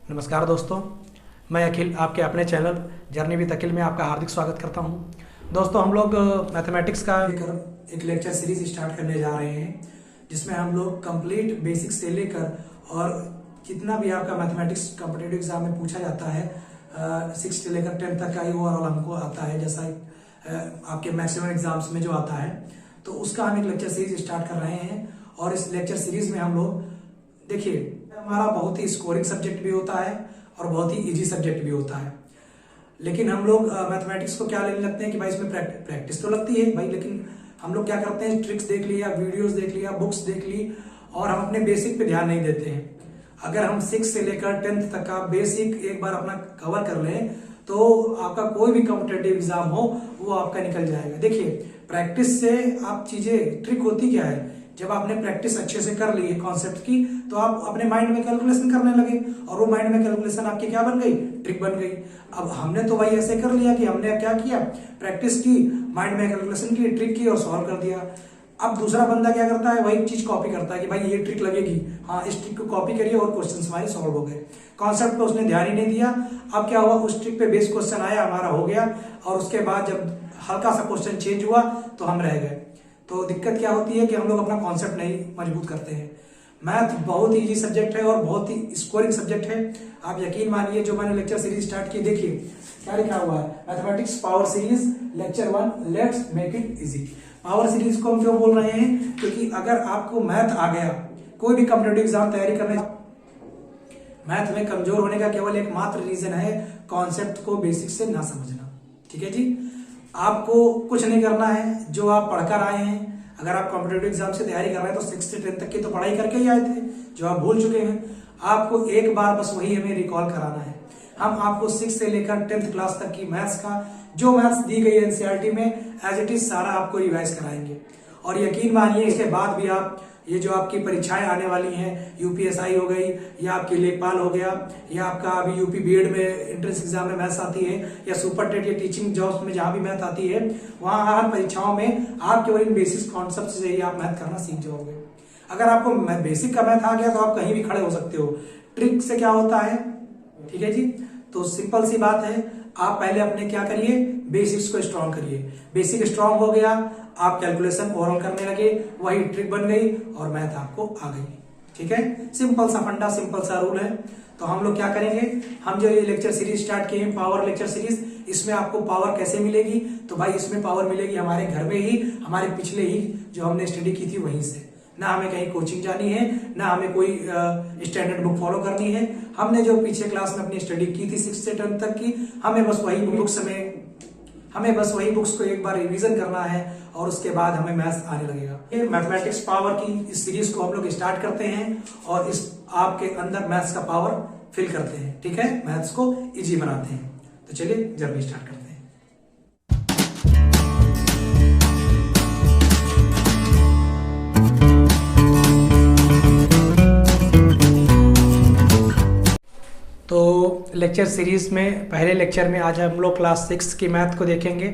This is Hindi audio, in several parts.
नमस्कार दोस्तों, मैं अखिल आपके अपने चैनल जर्नी विद अखिल में आपका हार्दिक स्वागत करता हूं। दोस्तों, हम लोग मैथमेटिक्स का एक लेक्चर सीरीज स्टार्ट करने जा रहे हैं, जिसमें हम लोग कंप्लीट बेसिक्स से लेकर और जितना भी आपका मैथमेटिक्स कॉम्पिटिटिव एग्जाम में पूछा जाता है 6 से लेकर 10 तक का ही ओवरऑल हमको आता है, जैसा आपके मैक्सिमम एग्जाम्स में जो आता है, तो उसका हम एक लेक्चर सीरीज स्टार्ट कर रहे हैं। और इस लेक्चर सीरीज में हम लोग देखिए, हमारा बहुत ही स्कोरिंग सब्जेक्ट भी होता है और बहुत ही इजी सब्जेक्ट भी होता है। लेकिन हम लोग मैथमेटिक्स को क्या लेने लगते हैं कि भाई इसमें प्रैक्टिस तो लगती है भाई, लेकिन हम लोग क्या करते हैं, ट्रिक्स देख लिया, वीडियोस देख लिया, बुक्स देख ली और हम अपने बेसिक पे ध्यान नहीं देते हैं। अगर हम 6 से लेकर 10th तक का बेसिक एक बार अपना कवर कर लें तो आपका कोई भी कॉम्पिटेटिव एग्जाम हो वो आपका निकल जाएगा। देखिए, प्रैक्टिस से आप चीजें, ट्रिक होती क्या है, जब आपने प्रैक्टिस अच्छे से कर ली है कॉन्सेप्ट की, तो आप अपने माइंड में कैलकुलेशन करने लगे और वो माइंड में कैलकुलेशन आपकी क्या बन गई, ट्रिक बन गई। अब हमने तो भाई ऐसे कर लिया कि हमने क्या किया, प्रैक्टिस की, माइंड में कैलकुलेशन की, ट्रिक की और सॉल्व कर दिया। अब दूसरा बंदा क्या करता है, वही चीज कॉपी करता है कि भाई ये ट्रिक लगेगी, हाँ इस ट्रिक को कॉपी करिए और क्वेश्चन हमारे सॉल्व हो गए। कॉन्सेप्ट पे उसने ध्यान ही नहीं दिया। अब क्या हुआ, उस ट्रिक पे बेस क्वेश्चन आया, हमारा हो गया, और उसके बाद जब हल्का सा क्वेश्चन चेंज हुआ तो हम रह गए। तो दिक्कत क्या होती है कि हम लोग अपना कॉन्सेप्ट नहीं मजबूत करते हैं। मैथ बहुत ही इजी सब्जेक्ट है और बहुत ही स्कोरिंग सब्जेक्ट है। आप यकीन मानिए, जो मैंने लेक्चर सीरीज स्टार्ट की, देखिए क्या लिखा हुआ है, mathematics power series lecture 1, let's make it easy. Power series को हम क्यों बोल रहे हैं, क्योंकि अगर आपको मैथ आ गया, कोई भी कॉम्पिटिटिव एग्जाम तैयारी करने, मैथ में कमजोर होने का केवल एक मात्र रीजन है, कॉन्सेप्ट को बेसिक से ना समझना। ठीक है जी, आपको कुछ नहीं करना है, जो आप पढ़कर आए हैं। अगर आप कॉम्पिटिटिव एग्जाम से तैयारी कर रहे हैं तो 6 से 10 तक की तो पढ़ाई करके ही आए थे, जो आप भूल चुके हैं। आपको एक बार बस वही हमें रिकॉल कराना है। हम आपको 6 से लेकर 10th क्लास तक की मैथ्स का जो मैथ्स दी गई है एनसीईआरटी में, एज इट इज सारा आपको रिवाइज कराएंगे। और यकीन मानिए, इसके बाद भी आप ये जो आपकी परीक्षाएं आने वाली हैं, यूपीएसआई हो गई, या आपकी लेखपाल हो गया, या आपका अभी यूपी बीएड में एंट्रेंस एग्जाम में मैथ्स आती है, या सुपर टेट या टीचिंग जॉब्स में जहां भी मैथ आती है, वहां हर परीक्षाओं में आप केवल इन बेसिक कॉन्सेप्ट से ही आप मैथ करना सीख जाओगे। अगर आपको बेसिक का मैथ आ गया तो आप कहीं भी खड़े हो सकते हो। ट्रिक से क्या होता है, ठीक है जी, तो सिंपल सी बात है, आप पहले अपने क्या करिए, बेसिक्स को स्ट्रॉन्ग करिए। बेसिक स्ट्रॉन्ग हो गया, आप कैलकुलेशन ओवरऑल करने लगे, वही ट्रिक बन गई और मैथ आपको आ गई। ठीक है, सिंपल सा फंडा, सिंपल सा रूल है। तो हम लोग क्या करेंगे, हम जो ये लेक्चर सीरीज स्टार्ट किए हैं, पावर लेक्चर सीरीज, इसमें आपको पावर कैसे मिलेगी, तो भाई इसमें पावर मिलेगी हमारे घर में ही, हमारे पिछले ही जो हमने स्टडी की थी वहीं से। ना हमें कहीं कोचिंग जानी है, ना हमें कोई स्टैंडर्ड बुक फॉलो करनी है। हमने जो पीछे क्लास में अपनी स्टडी की थी 6 से 10 तक की, हमें बस वही बुक्स को एक बार रिवीजन करना है और उसके बाद हमें मैथ्स आने लगेगा। मैथमेटिक्स पावर की इस सीरीज को हम लोग स्टार्ट करते हैं और इस आपके अंदर मैथ्स का पावर फिल करते हैं। ठीक है, मैथ्स को इजी बनाते हैं। तो चलिए जर्नी स्टार्ट करते हैं। तो लेक्चर सीरीज में पहले लेक्चर में आज हम लोग क्लास 6 की मैथ को देखेंगे।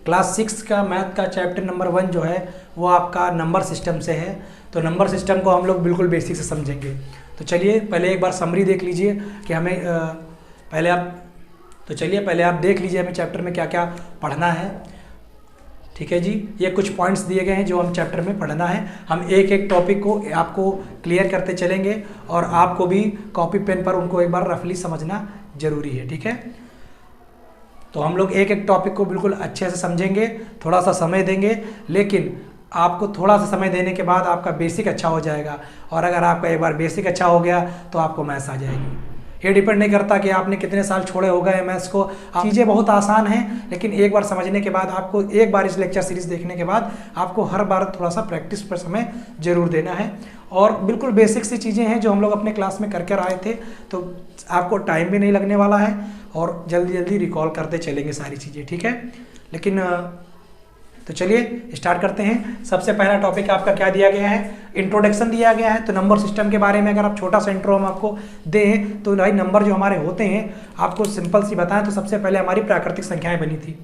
क्लास 6 का मैथ का चैप्टर नंबर 1 जो है वो आपका नंबर सिस्टम से है। तो नंबर सिस्टम को हम लोग बिल्कुल बेसिक से समझेंगे। तो चलिए पहले एक बार समरी देख लीजिए कि हमें पहले आप देख लीजिए हमें चैप्टर में क्या क्या पढ़ना है। ठीक है जी, ये कुछ पॉइंट्स दिए गए हैं जो हम चैप्टर में पढ़ना है। हम एक एक टॉपिक को आपको क्लियर करते चलेंगे और आपको भी कॉपी पेन पर उनको एक बार रफली समझना जरूरी है। ठीक है, तो हम लोग एक एक टॉपिक को बिल्कुल अच्छे से समझेंगे, थोड़ा सा समय देंगे, लेकिन आपको थोड़ा सा समय देने के बाद आपका बेसिक अच्छा हो जाएगा। और अगर आपका एक बार बेसिक अच्छा हो गया तो आपको मैथ्स आ जाएगी। ये डिपेंड नहीं करता कि आपने कितने साल छोड़े हो गए मैथ्स को। चीज़ें बहुत आसान हैं, लेकिन एक बार समझने के बाद आपको, एक बार इस लेक्चर सीरीज देखने के बाद आपको हर बार थोड़ा सा प्रैक्टिस पर समय जरूर देना है। और बिल्कुल बेसिक सी चीज़ें हैं जो हम लोग अपने क्लास में करके आए थे, तो आपको टाइम भी नहीं लगने वाला है और जल्दी जल्दी रिकॉल करते चलेंगे सारी चीज़ें। ठीक है, लेकिन तो चलिए स्टार्ट करते हैं। सबसे पहला टॉपिक आपका क्या दिया गया है, इंट्रोडक्शन दिया गया है। तो नंबर सिस्टम के बारे में अगर आप छोटा सा इंट्रो हम आपको दें तो भाई नंबर जो हमारे होते हैं, आपको सिंपल सी बताएं तो सबसे पहले हमारी प्राकृतिक संख्याएं बनी थी,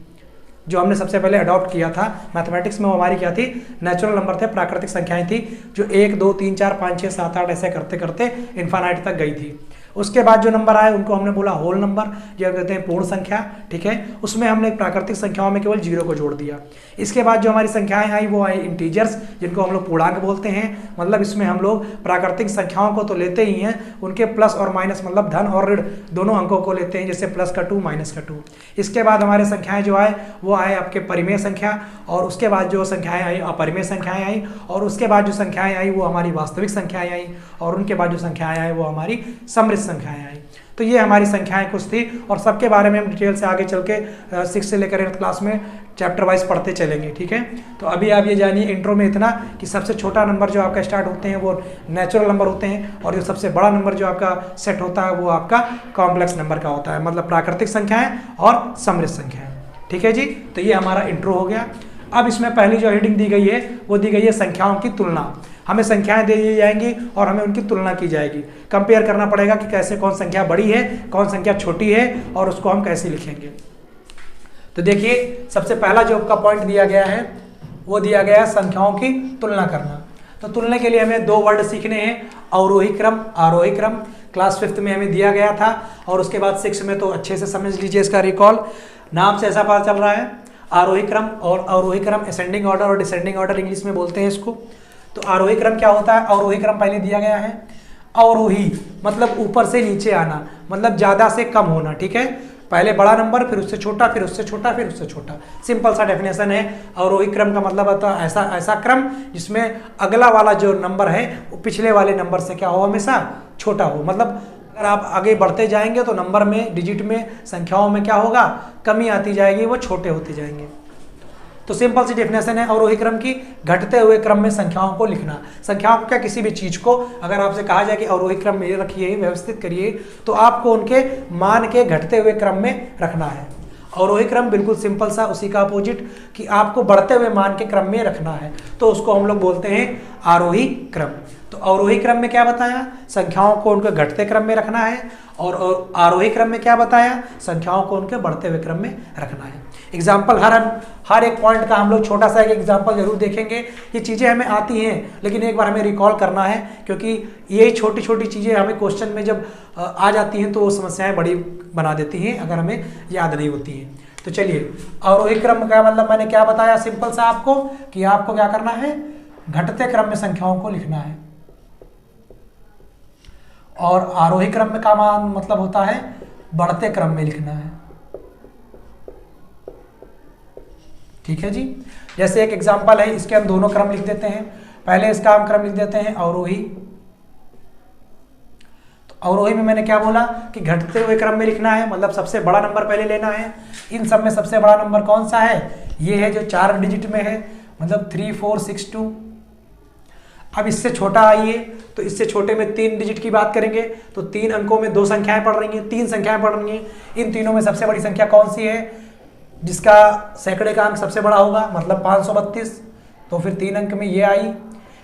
जो हमने सबसे पहले अडॉप्ट किया था मैथमेटिक्स में। वो हमारी क्या थी, नेचुरल नंबर थे, प्राकृतिक संख्याएं थी, जो 1 2 3 4 5 6 7 8 ऐसे करते करते इन्फानाइट तक गई थी। उसके बाद जो नंबर आए उनको हमने बोला होल नंबर, जो कहते हैं पूर्ण संख्या, ठीक है। उसमें हमने प्राकृतिक संख्याओं में केवल 0 को जोड़ दिया। इसके बाद जो हमारी संख्याएं आई वो आई इंटीजर्स, जिनको हम लोग पूर्णांक बोलते हैं। मतलब इसमें हम लोग प्राकृतिक संख्याओं को तो लेते ही हैं, उनके प्लस और माइनस मतलब धन और ऋण दोनों अंकों को लेते हैं, जैसे प्लस का 2 माइनस का 2। इसके बाद हमारे संख्याएं जो आए वो आए आपके परिमेय संख्या, और उसके बाद जो संख्याएं आई अपरिमेय संख्याएं आई, और उसके बाद जो संख्याएं आई वो हमारी वास्तविक संख्याएं आई, और उनके बाद जो संख्याएं आई वो हमारी समृद्ध संख्याएं आई। तो ये हमारी संख्याएं कुछ थी, और सबके बारे में हम डिटेल से आगे चल के 6 से लेकर 8th क्लास में चैप्टर वाइज पढ़ते चलेंगे, ठीक है। तो अभी आप ये जानिए इंट्रो में इतना कि सबसे छोटा नंबर जो आपका स्टार्ट होते हैं वो नेचुरल नंबर होते हैं, और जो सबसे बड़ा नंबर जो आपका सेट होता है वो आपका कॉम्प्लेक्स नंबर का होता है, मतलब प्राकृतिक संख्याएं और समृद्ध संख्याएं, ठीक है जी। तो ये हमारा इंट्रो हो गया। अब इसमें पहली जो हेडिंग दी गई है वो दी गई है संख्याओं की तुलना। हमें संख्याएं दे दी जाएंगी और हमें उनकी तुलना की जाएगी, कंपेयर करना पड़ेगा कि कैसे कौन संख्या बड़ी है, कौन संख्या छोटी है, और उसको हम कैसे लिखेंगे। तो देखिए सबसे पहला जो आपका पॉइंट दिया गया है वो दिया गया है संख्याओं की तुलना करना। तो तुलना के लिए हमें 2 वर्ड सीखने हैं, अवरोही क्रम, आरोही क्रम। क्लास 5th में हमें दिया गया था, और उसके बाद 6 में तो अच्छे से समझ लीजिए, इसका रिकॉल नाम से ऐसा पता चल रहा है। आरोही क्रम और अवरोही क्रम, असेंडिंग ऑर्डर और डिसेंडिंग ऑर्डर इंग्लिश में बोलते हैं इसको। तो आरोही क्रम क्या होता है? अवरोही क्रम पहले दिया गया है। अवरोही मतलब ऊपर से नीचे आना, मतलब ज्यादा से कम होना, ठीक है। पहले बड़ा नंबर, फिर उससे छोटा, फिर उससे छोटा, फिर उससे छोटा। सिंपल सा डेफिनेशन है। अवरोही क्रम का मतलब होता है ऐसा क्रम जिसमें अगला वाला जो नंबर है वो पिछले वाले नंबर से क्या हो, हमेशा छोटा हो। मतलब अगर आप आगे बढ़ते जाएंगे तो नंबर में, डिजिट में, संख्याओं में क्या होगा, कमी आती जाएगी, वो छोटे होते जाएंगे। तो सिंपल सी डेफिनेशन है अवरोही क्रम की, घटते हुए क्रम में संख्याओं को लिखना। संख्याओं को क्या, किसी भी चीज को अगर आपसे कहा जाए कि अवरोही क्रम में रखिए, व्यवस्थित करिए, तो आपको उनके मान के घटते हुए क्रम में रखना है। अवरोही क्रम बिल्कुल सिंपल सा, उसी का अपोजिट कि आपको बढ़ते हुए मान के क्रम में रखना है, तो उसको हम लोग बोलते हैं आरोही क्रम। तो अवरोही क्रम में क्या बताया, संख्याओं को उनके घटते क्रम में रखना है, और आरोही क्रम में क्या बताया, संख्याओं को उनके बढ़ते हुए क्रम में रखना है। एग्जाम्पल हर एक पॉइंट का हम लोग छोटा सा एक एग्जाम्पल जरूर देखेंगे। ये चीज़ें हमें आती हैं, लेकिन एक बार हमें रिकॉल करना है, क्योंकि यही छोटी छोटी चीज़ें हमें क्वेश्चन में जब आ जाती हैं तो वो समस्याएं बड़ी बना देती हैं अगर हमें याद नहीं होती हैं। तो चलिए, अवरोही क्रम का मतलब मैंने क्या बताया सिंपल सा आपको, कि आपको क्या करना है, घटते क्रम में संख्याओं को लिखना है। और आरोही क्रम में का मतलब होता है बढ़ते क्रम में लिखना है, ठीक है जी। जैसे एक एग्जांपल है, इसके हम दोनों क्रम लिख देते हैं। पहले इसका हम क्रम लिख देते हैं अवरोही। तो अवरोही में मैंने क्या बोला कि घटते हुए क्रम में लिखना है, मतलब सबसे बड़ा नंबर पहले लेना है। इन सब में सबसे बड़ा नंबर कौन सा है, ये है जो 4 डिजिट में है, मतलब 3462। अब इससे छोटा आइए, तो इससे छोटे में 3 डिजिट की बात करेंगे, तो 3 अंकों में 2 संख्याएं पड़ रही हैं, 3 संख्याएं पड़ रही हैं। इन तीनों में सबसे बड़ी संख्या कौन सी है, जिसका सैकड़े का अंक सबसे बड़ा होगा, मतलब 532, तो फिर 3 अंक में ये आई।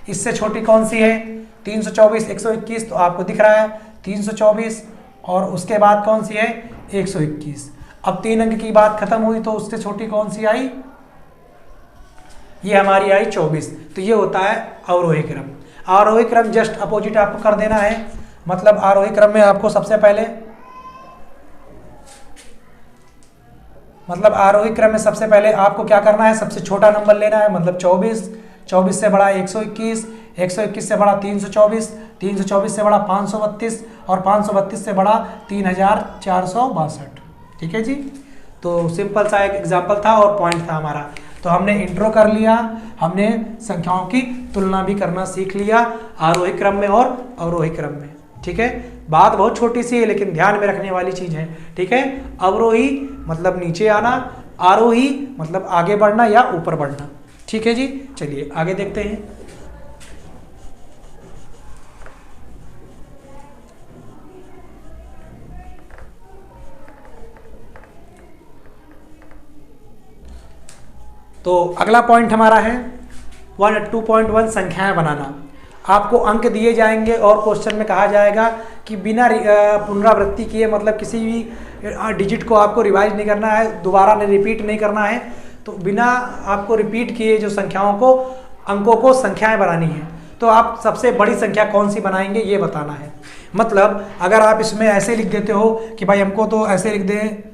इससे छोटी कौन सी है, 324, 121, तो आपको दिख रहा है 324, और उसके बाद कौन सी है 121। अब 3 अंक की बात खत्म हुई, तो उससे छोटी कौन सी आई, ये हमारी आई 24। तो ये होता है अवरोही क्रम। आरोही क्रम जस्ट अपोजिट आपको कर देना है, मतलब आरोही क्रम में आपको सबसे पहले, मतलब आरोही क्रम में सबसे पहले आपको क्या करना है, सबसे छोटा नंबर लेना है, मतलब 24, 24 से बड़ा 121, 121 से बड़ा 324, 324 से बड़ा 532, और 532 से बड़ा 3462, ठीक है जी। तो सिंपल सा एक एग्जाम्पल था और पॉइंट था हमारा। तो हमने इंट्रो कर लिया, हमने संख्याओं की तुलना भी करना सीख लिया आरोही क्रम में और अवरोही क्रम में, ठीक है। बात बहुत छोटी सी है लेकिन ध्यान में रखने वाली चीज है, ठीक है। अवरोही मतलब नीचे आना, आरोही मतलब आगे बढ़ना या ऊपर बढ़ना, ठीक है जी। चलिए आगे देखते हैं। तो अगला पॉइंट हमारा है 2.1 संख्याएं बनाना। आपको अंक दिए जाएंगे और क्वेश्चन में कहा जाएगा कि बिना पुनरावृत्ति किए, मतलब किसी भी डिजिट को आपको रिवाइज नहीं करना है, दोबारा नहीं रिपीट नहीं करना है, तो बिना आपको रिपीट किए जो संख्याओं को, अंकों को संख्याएं बनानी है। तो आप सबसे बड़ी संख्या कौन सी बनाएंगे ये बताना है। मतलब अगर आप इसमें ऐसे लिख देते हो कि भाई हमको तो ऐसे लिख दें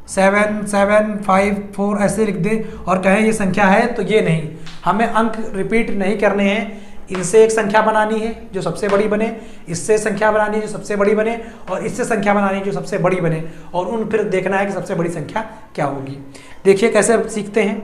7 7 5 4 ऐसे लिख दें और कहें ये संख्या है, तो ये नहीं, हमें अंक रिपीट नहीं करने हैं। इनसे एक संख्या बनानी है जो सबसे बड़ी बने, इससे संख्या बनानी है जो सबसे बड़ी बने, और इससे संख्या बनानी है जो सबसे बड़ी बने, और उन फिर देखना है कि सबसे बड़ी संख्या क्या होगी। देखिए कैसे सीखते हैं।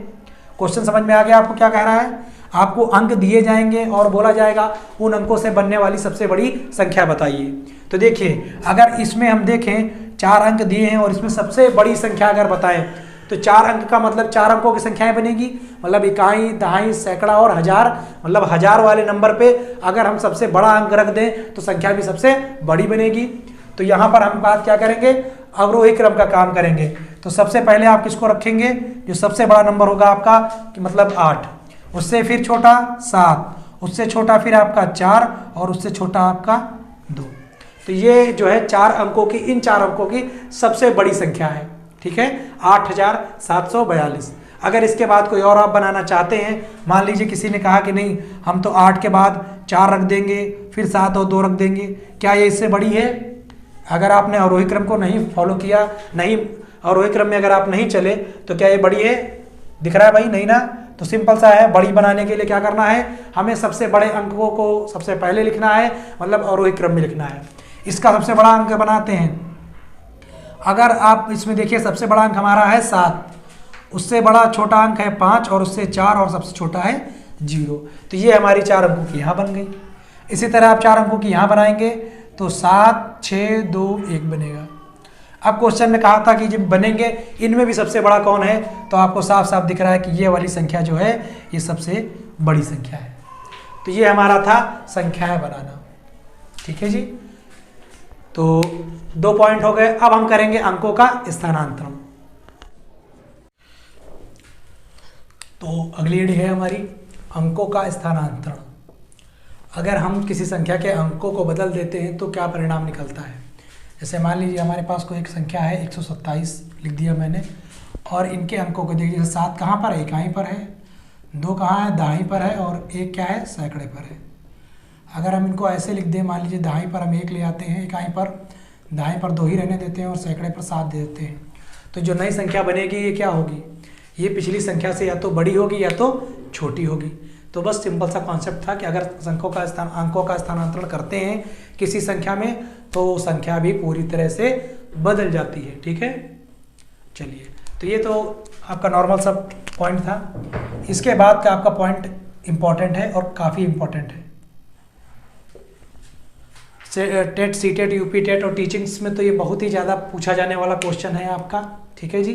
क्वेश्चन समझ में आ गया आपको क्या कह रहा है? आपको अंक दिए जाएंगे और बोला जाएगा उन अंकों से बनने वाली सबसे बड़ी संख्या बताइए। तो देखिए अगर इसमें हम देखें 4 अंक दिए हैं और इसमें सबसे बड़ी संख्या अगर बताएं तो 4 अंक का मतलब 4 अंकों की संख्याएं बनेगी, मतलब इकाई, दहाई, सैकड़ा और हजार, मतलब हजार वाले नंबर पे अगर हम सबसे बड़ा अंक रख दें तो संख्या भी सबसे बड़ी बनेगी। तो यहाँ पर हम बात क्या करेंगे? अवरोही क्रम का काम करेंगे। तो सबसे पहले आप किसको रखेंगे? जो सबसे बड़ा नंबर होगा आपका कि मतलब 8, उससे फिर छोटा 7, उससे छोटा फिर आपका 4 और उससे छोटा आपका 2। तो ये जो है 4 अंकों की, इन 4 अंकों की सबसे बड़ी संख्या है। ठीक है, 8742। अगर इसके बाद कोई और आप बनाना चाहते हैं, मान लीजिए किसी ने कहा कि नहीं हम तो 8 के बाद 4 रख देंगे, फिर 7 और 2 रख देंगे, क्या ये इससे बड़ी है? अगर आपने अवरोही क्रम को नहीं फॉलो किया, नहीं अवरोही क्रम में अगर आप नहीं चले, तो क्या ये बड़ी है? दिख रहा है भाई? नहीं ना। तो सिंपल सा है, बड़ी बनाने के लिए क्या करना है? हमें सबसे बड़े अंकों को सबसे पहले लिखना है, मतलब अवरोही क्रम में लिखना है। इसका सबसे बड़ा अंक बनाते हैं। अगर आप इसमें देखिए सबसे बड़ा अंक हमारा है 7, उससे बड़ा छोटा अंक है 5 और उससे 4 और सबसे छोटा है 0। तो ये हमारी 4 अंकों की यहाँ बन गई। इसी तरह आप 4 अंकों की यहाँ बनाएंगे तो 7 6 2 1 बनेगा। अब क्वेश्चन में कहा था कि जब बनेंगे इनमें भी सबसे बड़ा कौन है, तो आपको साफ साफ दिख रहा है कि ये वाली संख्या जो है ये सबसे बड़ी संख्या है। तो ये हमारा था संख्याएं बनाना। ठीक है जी, तो 2 पॉइंट हो गए। अब हम करेंगे अंकों का स्थानांतरण। तो अगली यूनिट है हमारी अंकों का स्थानांतरण। अगर हम किसी संख्या के अंकों को बदल देते हैं तो क्या परिणाम निकलता है? जैसे मान लीजिए हमारे पास कोई एक संख्या है 127 लिख दिया मैंने, और इनके अंकों को देखिए 7 कहाँ पर है? इकाई पर है, 2 कहाँ है? दहाई पर है, और 1 क्या है? सैकड़े पर है। अगर हम इनको ऐसे लिख दें, मान लीजिए दहाई पर हम 1 ले आते हैं, इकाई पर दहाई पर 2 ही रहने देते हैं और सैकड़े पर 7 दे देते हैं, तो जो नई संख्या बनेगी ये क्या होगी? ये पिछली संख्या से या तो बड़ी होगी या तो छोटी होगी। तो बस सिंपल सा कॉन्सेप्ट था कि अगर अंकों का स्थानांतरण करते हैं किसी संख्या में तो संख्या भी पूरी तरह से बदल जाती है। ठीक है, चलिए, तो ये तो आपका नॉर्मल सब पॉइंट था। इसके बाद का आपका पॉइंट इंपॉर्टेंट है और काफ़ी इंपॉर्टेंट है। TET, C TET, UP TET और टीचिंग्स में तो ये बहुत ही ज़्यादा पूछा जाने वाला क्वेश्चन है आपका। ठीक है जी,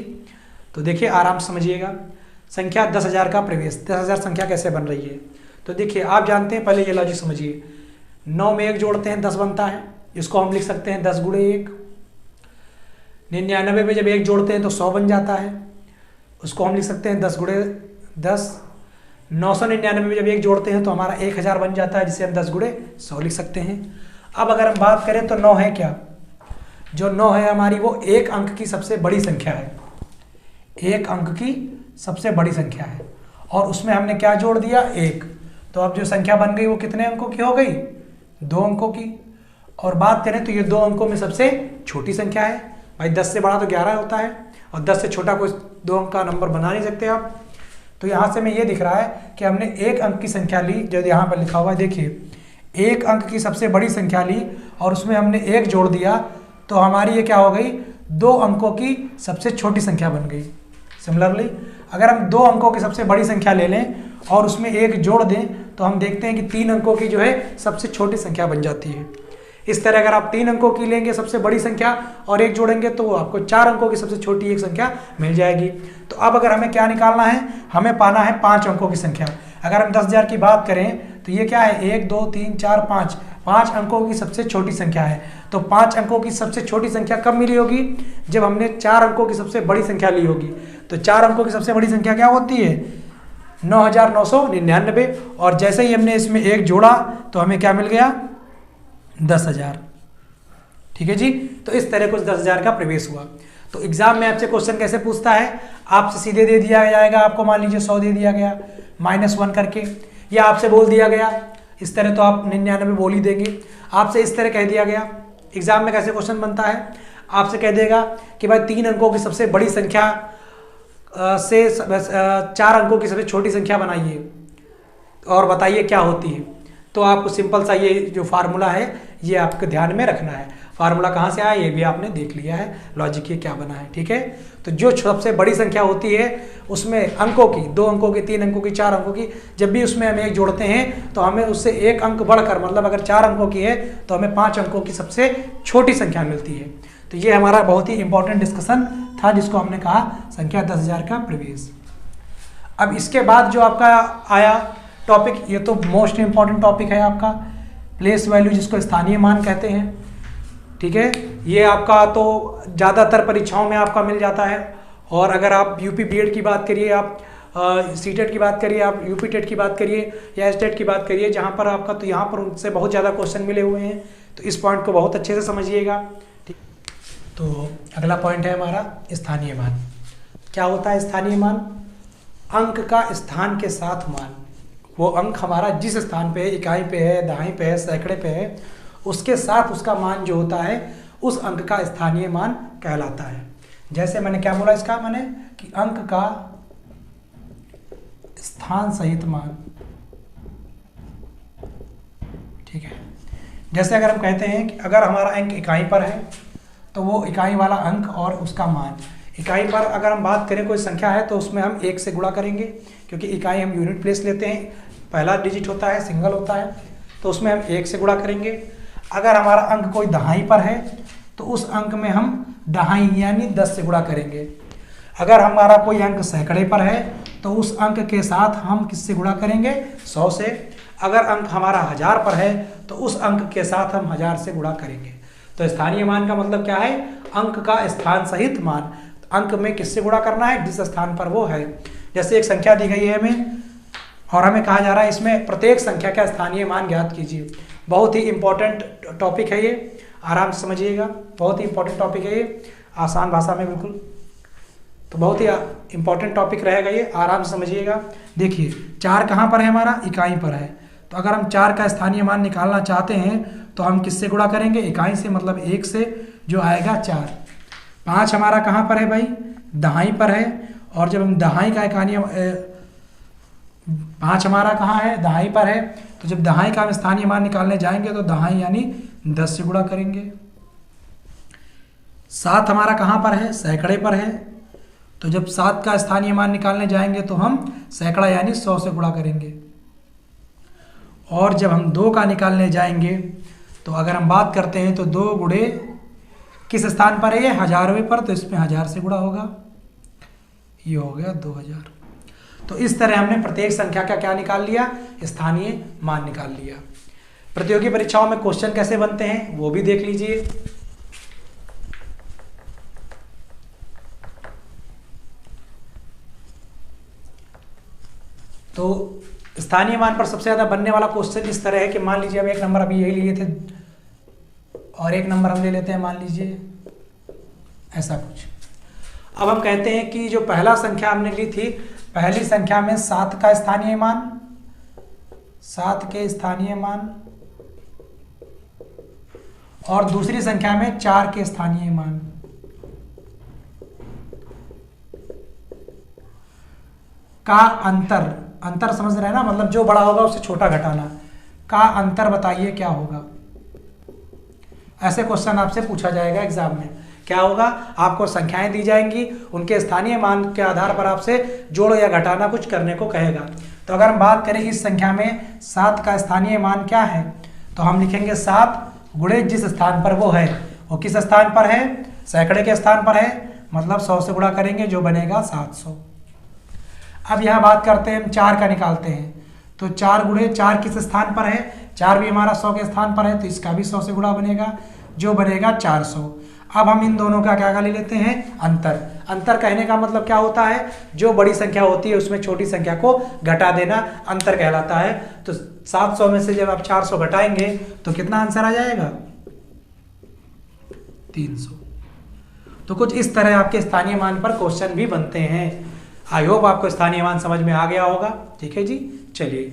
तो देखिए आराम से समझिएगा। संख्या 10,000 का प्रवेश, 10,000 संख्या कैसे बन रही है? तो देखिए आप जानते हैं, पहले ये लॉजिक समझिए। 9 में 1 जोड़ते हैं 10 बनता है, इसको हम लिख सकते हैं 10 गुणे 1। 99 में जब 1 जोड़ते हैं तो 100 बन जाता है, उसको हम लिख सकते हैं 10 गुणे 10। 999 में जब 1 जोड़ते हैं तो हमारा 1000 बन जाता है, जिसे हम 10 गुणे 100 लिख सकते हैं। अब अगर हम बात करें तो 9 है क्या? जो 9 है हमारी वो 1 अंक की सबसे बड़ी संख्या है, 1 अंक की सबसे बड़ी संख्या है, और उसमें हमने क्या जोड़ दिया? 1। तो अब जो संख्या बन गई वो कितने अंकों की हो गई? 2 अंकों की। और बात करें तो ये 2 अंकों में सबसे छोटी संख्या है। भाई 10 से बड़ा तो 11 होता है, और 10 से छोटा कोई 2 अंक का नंबर बना नहीं सकते आप। तो यहाँ से हमें ये दिख रहा है कि हमने 1 अंक की संख्या ली, जो यहाँ पर लिखा हुआ है देखिए, 1 अंक की सबसे बड़ी संख्या ली और उसमें हमने 1 जोड़ दिया, तो हमारी ये क्या हो गई? 2 अंकों की सबसे छोटी संख्या बन गई। सिमिलरली अगर हम 2 अंकों की सबसे बड़ी संख्या ले लें और उसमें 1 जोड़ दें तो हम देखते हैं कि 3 अंकों की जो है सबसे छोटी संख्या बन जाती है। इस तरह अगर आप 3 अंकों की लेंगे सबसे बड़ी संख्या और 1 जोड़ेंगे तो आपको 4 अंकों की सबसे छोटी एक संख्या मिल जाएगी। तो अब अगर हमें क्या निकालना है? हमें पाना है 5 अंकों की संख्या। अगर हम 10,000 की बात करें तो ये क्या है? 1 2 3 4 5, 5 अंकों की सबसे छोटी संख्या है। तो 5 अंकों की सबसे छोटी संख्या कब मिली होगी? जब हमने 4 अंकों की सबसे बड़ी संख्या ली होगी। तो 4 अंकों की सबसे बड़ी संख्या क्या होती है? 9,999। और जैसे ही हमने इसमें 1 जोड़ा तो हमें क्या मिल गया? 10,000। ठीक है जी, तो इस तरह कुछ 10,000 का प्रवेश हुआ। तो एग्जाम में आपसे क्वेश्चन कैसे पूछता है? आपसे सीधे दे दिया जाएगा, आपको मान लीजिए 100 दे दिया गया -1 करके, या आपसे बोल दिया गया इस तरह, तो आप 99 बोल ही देंगे। आपसे इस तरह कह दिया गया एग्जाम में कैसे क्वेश्चन बनता है, आपसे कह देगा कि भाई 3 अंकों की सबसे बड़ी संख्या से 4 अंकों की सबसे छोटी संख्या बनाइए और बताइए क्या होती है। तो आपको सिंपल सा ये जो फार्मूला है ये आपको ध्यान में रखना है। फार्मूला कहाँ से आया ये भी आपने देख लिया है, लॉजिक ये क्या बना है, ठीक है। तो जो सबसे बड़ी संख्या होती है उसमें अंकों की, 2 अंकों की, 3 अंकों की, 4 अंकों की, जब भी उसमें हम एक जोड़ते हैं तो हमें उससे 1 अंक बढ़कर, मतलब अगर 4 अंकों की है तो हमें 5 अंकों की सबसे छोटी संख्या मिलती है। तो ये हमारा बहुत ही इंपॉर्टेंट डिस्कशन था जिसको हमने कहा संख्या 10,000 का प्रवेश। अब इसके बाद जो आपका आया टॉपिक, ये तो मोस्ट इंपॉर्टेंट टॉपिक है आपका, प्लेस वैल्यू जिसको स्थानीय मान कहते हैं, ठीक है। ये आपका तो ज़्यादातर परीक्षाओं में आपका मिल जाता है। और अगर आप यूपी बीएड की बात करिए, आप सीटेट की बात करिए, आप यूपी टेट की बात करिए या स्टेट की बात करिए, जहाँ पर आपका तो यहाँ पर उनसे बहुत ज़्यादा क्वेश्चन मिले हुए हैं। तो इस पॉइंट को बहुत अच्छे से समझिएगा, ठीक। तो अगला पॉइंट है हमारा स्थानीय मान। क्या होता है स्थानीय मान? अंक का स्थान के साथ मान। वो अंक हमारा जिस स्थान पे है, इकाई पे है, दहाई पे है, सैकड़े पे है, उसके साथ उसका मान जो होता है उस अंक का स्थानीय मान कहलाता है। जैसे मैंने क्या बोला इसका, मैंने कि अंक का स्थान सहित मान, ठीक है। जैसे अगर हम कहते हैं कि अगर हमारा अंक इकाई पर है तो वो इकाई वाला अंक और उसका मान, इकाई पर अगर हम बात करें कोई संख्या है तो उसमें हम 1 से गुणा करेंगे, क्योंकि इकाई हम यूनिट प्लेस लेते हैं, पहला डिजिट होता है, सिंगल होता है, तो उसमें हम 1 से गुणा करेंगे। अगर हमारा अंक कोई दहाई पर है तो उस अंक में हम दहाई यानी 10 से गुणा करेंगे। अगर हमारा कोई अंक सैकड़े पर है तो उस अंक के साथ हम किससे गुणा करेंगे? 100 से। अगर अंक हमारा 1000 पर है तो उस अंक के साथ हम 1000 से गुणा करेंगे। तो स्थानीय मान का मतलब क्या है? अंक का स्थान सहित मान। अंक में किससे गुणा करना है? जिस स्थान पर वो है। जैसे एक संख्या दी गई है हमें और हमें कहा जा रहा है इसमें प्रत्येक संख्या का स्थानीय मान ज्ञात कीजिए। बहुत ही इंपॉर्टेंट टॉपिक है ये, आराम से समझिएगा। बहुत ही इंपॉर्टेंट टॉपिक है ये, आसान भाषा में बिल्कुल। तो बहुत ही इंपॉर्टेंट टॉपिक रहेगा ये, आराम से समझिएगा। देखिए 4 कहाँ पर है? हमारा इकाई पर है। तो अगर हम 4 का स्थानीय मान निकालना चाहते हैं तो हम किससे गुणा करेंगे? इकाई से, मतलब 1 से, जो आएगा 4। 5 हमारा कहाँ पर है भाई? दहाई पर है। और जब हम दहाई का स्थानीय 5 हमारा कहाँ है? दहाई पर है। तो जब दहाई का हम स्थानीय मान निकालने जाएंगे तो दहाई यानी 10 से गुणा करेंगे। 7 हमारा कहाँ पर है? सैकड़े पर है। तो जब 7 का स्थानीय मान निकालने जाएंगे तो हम सैकड़ा यानी 100 से गुणा करेंगे। और जब हम 2 का निकालने जाएंगे तो अगर हम बात करते हैं तो 2 गुणे किस स्थान पर है? ये 1000वें पर, तो इसमें 1000 से गुणा होगा। ये हो गया 2000। तो इस तरह हमने प्रत्येक संख्या का क्या निकाल लिया? स्थानीय मान निकाल लिया। प्रतियोगी परीक्षाओं में क्वेश्चन कैसे बनते हैं वो भी देख लीजिए। तो स्थानीय मान पर सबसे ज्यादा बनने वाला क्वेश्चन इस तरह है कि मान लीजिए अब 1 नंबर अभी यही लिए थे और 1 नंबर हम ले लेते हैं, मान लीजिए ऐसा कुछ। अब हम कहते हैं कि जो पहला संख्या हमने ली थी, पहली संख्या में 7 का स्थानीय मान, 7 के स्थानीय मान, और दूसरी संख्या में 4 के स्थानीय मान। का अंतर समझ रहे हैं ना, मतलब जो बड़ा होगा उससे छोटा घटाना। का अंतर बताइए क्या होगा? ऐसे क्वेश्चन आपसे पूछा जाएगा एग्जाम में। क्या होगा? आपको संख्याएं दी जाएंगी, उनके स्थानीय मान के आधार पर आपसे जोड़ या घटाना कुछ करने को कहेगा। तो अगर हम बात करें इस संख्या में 7 का स्थानीय मान क्या है, तो हम लिखेंगे 7 गुणे जिस स्थान पर वो है। वो किस स्थान पर है? सैकड़े के स्थान पर है, मतलब 100 से गुणा करेंगे जो बनेगा 700। अब यहाँ बात करते हैं हम 4 का निकालते हैं। तो 4 गुणे 4 किस स्थान पर है? 4 भी हमारा 100 के स्थान पर है, तो इसका भी 100 से गुणा बनेगा जो बनेगा 400। अब हम इन दोनों का क्या ले लेते हैं? अंतर। अंतर कहने का मतलब क्या होता है? जो बड़ी संख्या होती है उसमें छोटी संख्या को घटा देना अंतर कहलाता है। तो 700 में से जब आप 400 घटाएंगे तो कितना आंसर आ जाएगा? 300। तो कुछ इस तरह आपके स्थानीय मान पर क्वेश्चन भी बनते हैं। आई होप आपको स्थानीय मान समझ में आ गया होगा। ठीक है जी, चलिए।